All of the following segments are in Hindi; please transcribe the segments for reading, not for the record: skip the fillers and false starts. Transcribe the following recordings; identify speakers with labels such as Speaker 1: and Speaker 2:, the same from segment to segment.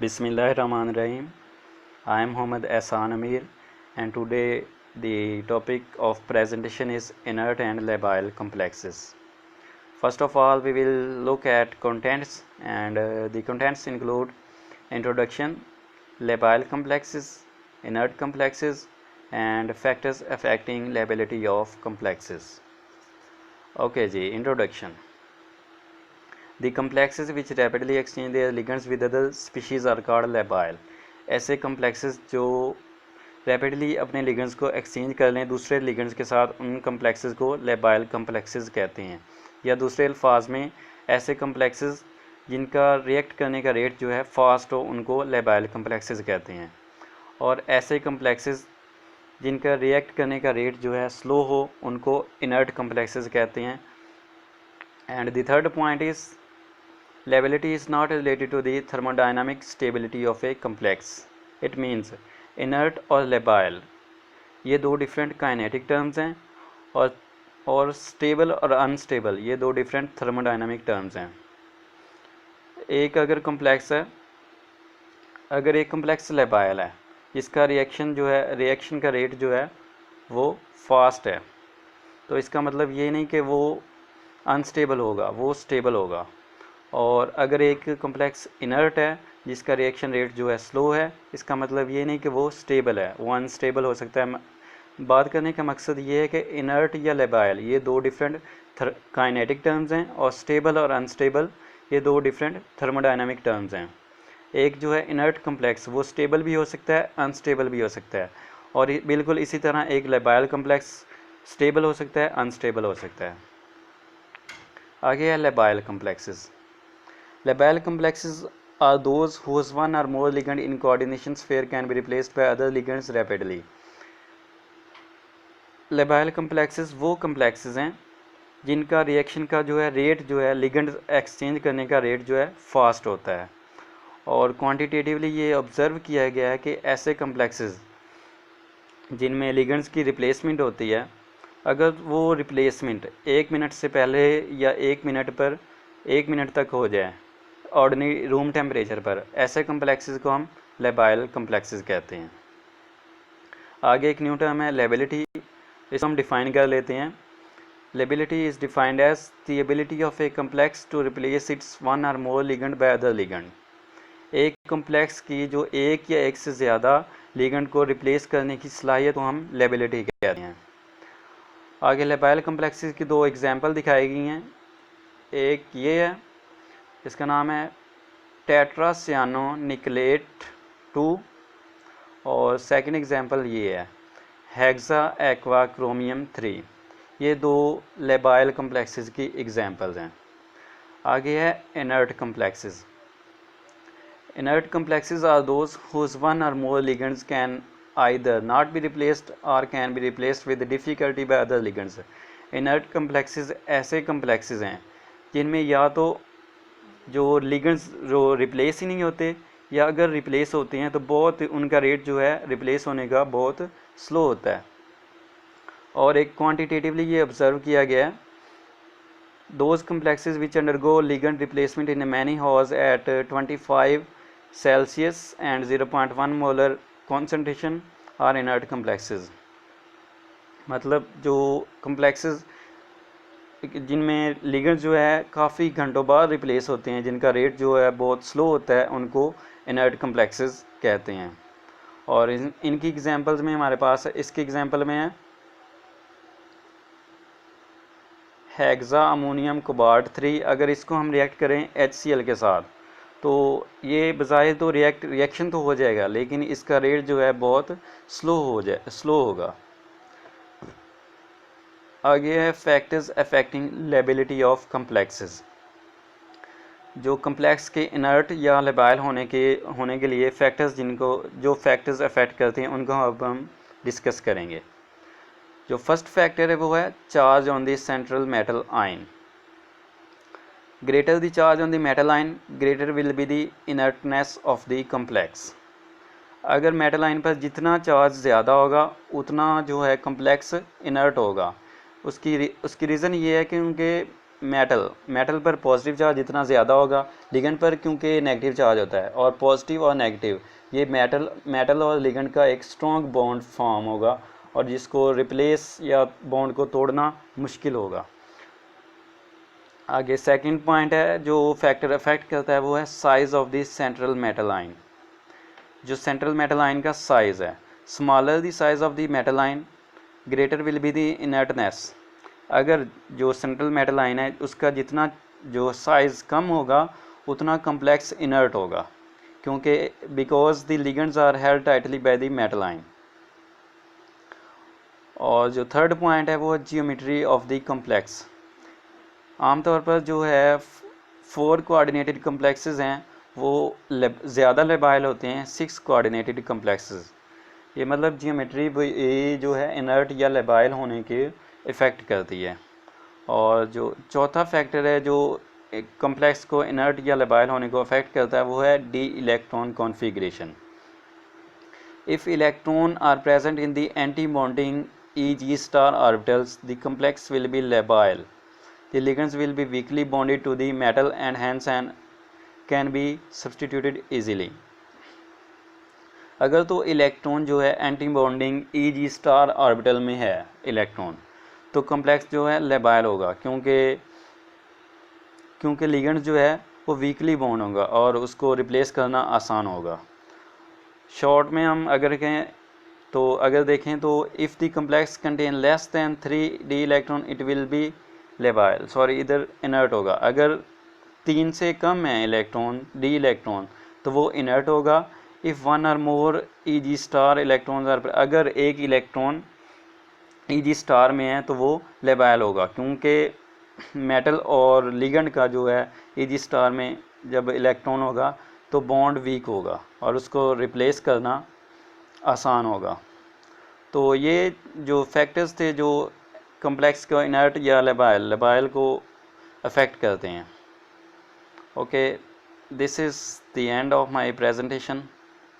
Speaker 1: Bismillahirrahmanirrahim. I am Mohammad Ehsan Amir, and today the topic of presentation is inert and labile complexes. First of all, we will look at contents, and the contents include introduction, labile complexes, inert complexes, and factors affecting lability of complexes. Okay जी, introduction. The complexes which rapidly exchange their ligands with other species are called labile. ऐसे complexes जो रैपिडली अपने लिगेंड्स को एक्सचेंज कर लें दूसरे लिगेंड्स के साथ, उन complexes को labile complexes कहते हैं। या दूसरे अल्फाज में ऐसे complexes जिनका रिएक्ट करने का रेट जो है फास्ट हो, उनको labile complexes कहते हैं। और ऐसे complexes जिनका रिएक्ट करने का रेट जो है स्लो हो, उनको inert complexes कहते हैं। And the third point is lability is not related to the thermodynamic stability of a complex. It means inert और labile ये दो डिफरेंट काइनेटिक टर्म्स हैं, और स्टेबल और अनस्टेबल ये दो डिफरेंट थर्मोडाइनामिक टर्म्स हैं। एक अगर कम्प्लेक्स है, अगर एक कम्प्लेक्स labile है जिसका रिएक्शन जो है, रिएक्शन का रेट जो है वो फास्ट है, तो इसका मतलब ये नहीं कि वो अनस्टेबल होगा, वो स्टेबल होगा। और अगर एक कम्प्लेक्स इनर्ट है जिसका रिएक्शन रेट जो है स्लो है, इसका मतलब ये नहीं कि वो स्टेबल है, वो अनस्टेबल हो सकता है। बात करने का मकसद ये है कि इनर्ट या लेबाइल ये दो डिफरेंट काइनेटिक टर्म्स हैं, और स्टेबल और अनस्टेबल ये दो डिफरेंट थर्मोडाइनामिक टर्म्स हैं। एक जो है इनर्ट कम्प्लेक्स वो स्टेबल भी हो सकता है, अनस्टेबल भी हो सकता है, और बिल्कुल इसी तरह एक लेबाइल कम्प्लेक्स स्टेबल हो सकता है, अनस्टेबल हो सकता है। आगे है labile complexes. Labile complexes are those whose one or more ligand in coordination sphere can be replaced by other ligands rapidly. Labile complexes वो complexes हैं जिनका रिएक्शन का जो है रेट जो है, लिगेंड एक्सचेंज करने का रेट जो है फास्ट होता है। और क्वांटिटेटिवली ये ऑब्जर्व किया गया है कि ऐसे complexes जिनमें लिगेंड्स की रिप्लेसमेंट होती है, अगर वो रिप्लेसमेंट 1 मिनट से पहले या 1 मिनट पर 1 मिनट तक हो जाए ऑर्डिनरी रूम टेम्परेचर पर, ऐसे कम्प्लेक्सेस को हम लेबाइल कम्प्लेक्सेस कहते हैं। आगे एक न्यू टर्म है लेबिलिटी, इसको हम डिफाइन कर लेते हैं। Lability is defined as the ability of a complex to replace its one और more ligand by other ligand. एक कम्प्लेक्स की जो एक या एक से ज़्यादा लिगेंड को रिप्लेस करने की सलाहियत को हम लेबिलिटी कहते हैं। आगे लेबाइल कम्प्लेक्सेस की दो एग्जाम्पल दिखाई गई हैं। एक ये है, इसका नाम है टेट्रासियानो निकलेट 2, और सेकंड एग्जांपल ये है हेक्सा एक्वा क्रोमियम 3। ये दो लेबाइल कम्प्लेक्सेस की एग्जांपल्स हैं। आगे है inert complexes. Inert complexes are those whose one और more ligands can either not be replaced और can be replaced with difficulty by other ligands. Inert complexes ऐसे कम्प्लेक्सेस हैं जिनमें या तो जो लिगेंड्स जो रिप्लेस ही नहीं होते, या अगर रिप्लेस होते हैं तो बहुत उनका रेट जो है रिप्लेस होने का बहुत स्लो होता है। और एक क्वांटिटेटिवली ये ऑब्जर्व किया गया है, those complexes which undergo ligand replacement in many hours at 25 Celsius and 0.1 molar concentration are inert complexes. मतलब जो कम्प्लेक्सेस जिनमें लिगेंड जो है काफ़ी घंटों बाद रिप्लेस होते हैं, जिनका रेट जो है बहुत स्लो होता है, उनको इनर्ट कम्प्लेक्सेस कहते हैं। और इनकी एग्जांपल्स में हमारे पास इसके एग्जांपल में है हेक्सा अमोनियम कोबाल्ट 3। अगर इसको हम रिएक्ट करें HCl के साथ तो ये बजाय तो रिएक्शन तो हो जाएगा, लेकिन इसका रेट जो है बहुत स्लो होगा। आगे है factors affecting liability of complexes. जो कम्प्लेक्स के इनर्ट या लेबाइल होने के लिए फैक्टर्स जो फैक्टर्स अफेक्ट करते हैं उनको अब हम डिस्कस करेंगे। जो फर्स्ट फैक्टर है वो है charge on the central metal ion. Greater the charge on the metal ion greater will be the inertness of the complex. अगर मेटल आयन पर जितना चार्ज ज़्यादा होगा उतना जो है कम्प्लेक्स इनर्ट होगा। उसकी रीज़न ये है कि उनके मेटल पर पॉजिटिव चार्ज जितना ज़्यादा होगा, लिगेंड पर क्योंकि नेगेटिव चार्ज होता है, और पॉजिटिव और नेगेटिव ये मेटल और लिगेंड का एक स्ट्रॉन्ग बॉन्ड फॉर्म होगा, और जिसको रिप्लेस या बॉन्ड को तोड़ना मुश्किल होगा। आगे सेकंड पॉइंट है जो फैक्टर अफेक्ट करता है, वो है size of the central metal ion. जो सेंट्रल मेटल आयन का साइज़ है, smaller the size of the metal ion greater will be the inertness. अगर जो सेंट्रल मेटल आयन है उसका जितना जो साइज़ कम होगा उतना कम्प्लेक्स इनर्ट होगा, क्योंकि because the ligands are held tightly by the metal ion. और जो थर्ड पॉइंट है वो जियोमेट्री ऑफ द कम्प्लेक्स। आमतौर पर जो है 4 कोऑर्डिनेटेड कम्प्लेक्सेस हैं वो ज़्यादा लेबाइल होते हैं 6 कोऑर्डिनेटेड कम्प्लेक्सेस। ये मतलब जियोमेट्री जो है इनर्ट या लेबाइल होने के इफ़ेक्ट करती है। और जो चौथा फैक्टर है जो कम्प्लेक्स को इनर्ट या लेबाइल होने को अफेक्ट करता है, वो है D electron configuration. If electron are present in the anti bonding Eg star orbitals, the complex will be labile. The ligands will be weakly bonded to the metal and hence can be substituted easily. अगर तो इलेक्ट्रॉन जो है anti bonding Eg star orbital में है इलेक्ट्रॉन, तो कम्प्लेक्स जो है लेबाइल होगा, क्योंकि लिगेंड जो है वो वीकली बॉन्ड होगा और उसको रिप्लेस करना आसान होगा। शॉर्ट में हम अगर देखें तो if the complex contain less than 3d electron it will be labile, इधर इनर्ट होगा। अगर 3 से कम है डी इलेक्ट्रॉन तो वो इनर्ट होगा। इफ़ 1 और मोर Eg स्टार इलेक्ट्रॉन्स आर, अगर एक इलेक्ट्रॉन Eg स्टार में है तो वो लेबाइल होगा, क्योंकि मेटल और लिगेंड का जो है Eg स्टार में जब इलेक्ट्रॉन होगा तो बॉन्ड वीक होगा और उसको रिप्लेस करना आसान होगा। तो ये जो फैक्टर्स थे जो कम्प्लेक्स को इनर्ट या लेबाइल को अफेक्ट करते हैं। Okay, this is the end of my presentation.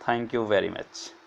Speaker 1: Thank you very much.